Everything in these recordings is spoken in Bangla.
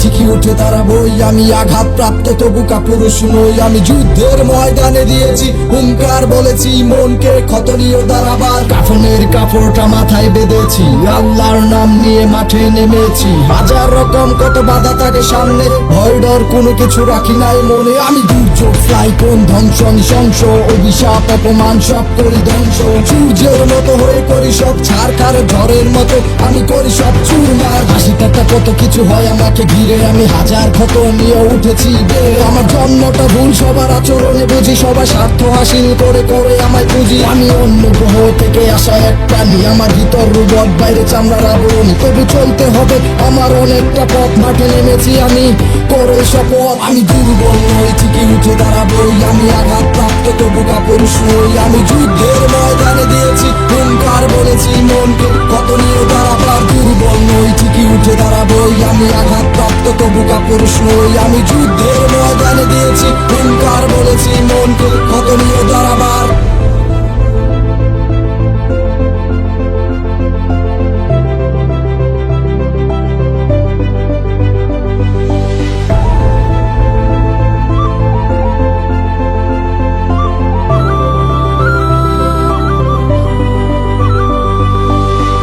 ঠিকই উঠে দাঁড়াবই। আমি আঘাত প্রাপ্ত তবু কাপুরুষ নই। আমি যুদ্ধের ময়দানে দিয়েছি হুঙ্কার, বলেছি মনকে ক্ষত নিয়ে দাঁড়াবার। কাফনের কাপড়টা মাথায় বেঁধেছি, আল্লাহর নাম নিয়ে মাঠে নেমেছি। হাজার রকম কত বাধা থাকে সামনে, ভয় ডর কোনো কিছু রাখি নাই মনে। আমি দুর্যোগ সাইক্লোন ধ্বংস নৃশংস, অভিশাপ অপমান সব করি ধ্বংস। সূর্যের মতো হয়ে করি সব ছাড়খার, ঝড়ের মতো আমি করি সব চুরমার। হাসি ঠাট্টা কত কিছু হয় আমাকে ঘিরে, আমি হাজার ক্ষত নিয়ে উঠেছি বেড়ে। আমার জন্মটা ভুল, সবার আচরণে বুঝি, সবার স্বার্থ হাসিল করে করে আমায় পুঁজি। আমি অন্য গ্রহ থেকে আসা এক প্রাণী, আমার ভিতর রোবট বাইরে চামড়ার আবরণী। তবু চলতে হবে আমার অনেকটা পথ, মাঠে নেমেছি আমি করে শপথ। আমি দুর্বল নই, ঠিকই উঠে দাঁড়াবই। আমি আঘাত প্রাপ্ত তবু কাপুরুষ নই। আমি যুদ্ধের ময়দানে দিয়েছি হুঙ্কার, বলেছি মনকে কত নিয়ে দাঁড়াবার। দুর্বল নই, ঠিকই উঠে দাঁড়াবই। আমি আঘাত প্রাপ্ত তবু কাপুরুষ নই। আমি যুদ্ধের ময়দানে দিয়েছি হুঙ্কার, বলেছি মনকে কত নিয়ে দাঁড়াবার।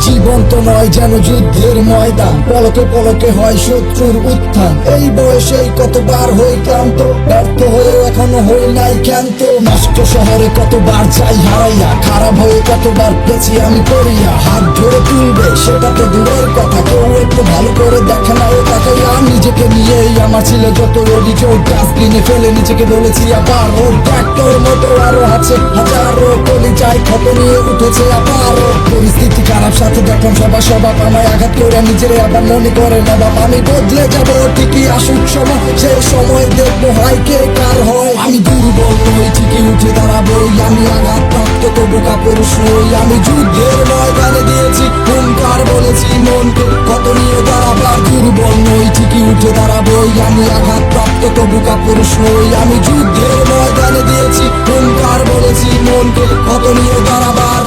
জীবন তো নয় যেন যুদ্ধের ময়দান, পলকে পলকে হয় শত্রুর উত্থান। এই বয়সে কতবার হই ক্লান্ত, ব্যর্থ হয়ে এখনো হই নাই ক্ষান্ত। নষ্ট শহরে কতবার যাই হারাইয়া, খারাপ হয়ে কতবার গেছি আমি পড়িয়া। হাত ধরে তুলবে সেটা তো দূরের কথা, কেউ একটু ভালো করে দেখে না ও তাকাইয়া। নিজেকে নিয়েই আমার ছিল যত অভিযোগ, ডাস্টবিনে ফেলে নিজেকে বলেছি আবার। ওর ট্র্যাক্টর মতো আরো আছে হাজারো, কলি চাই ক্ষত নিয়ে উঠেছে আবারও। পরিস্থিতি খারাপ, সাথে দেখলাম সবার স্বভাব আমায় আঘাত করে, নিজের আবার মনে করে নবাব। আমি বদলে যাবো ঠিকই আসুক সময়, সেই সময় দেখবো হয় কে কার হয়। আমি দুর্বল নই, ঠিকই উঠে দাঁড়াবই। আমি আঘাত প্রাপ্ত তবু কাপুরুষ নই। আমি যুদ্ধের ময়দানে দিয়েছি হুঙ্কার, বলেছি মনকে কত নিয়ে দাঁড়াবার। দুর্বল নই, ঠিকই উঠে দাঁড়াবই। আমি আঘাত প্রাপ্ত তবু কাপুরুষ নই। আমি যুদ্ধের ময়দানে দিয়েছি হুঙ্কার, বলেছি মনকে কত নিয়ে দাঁড়াবার।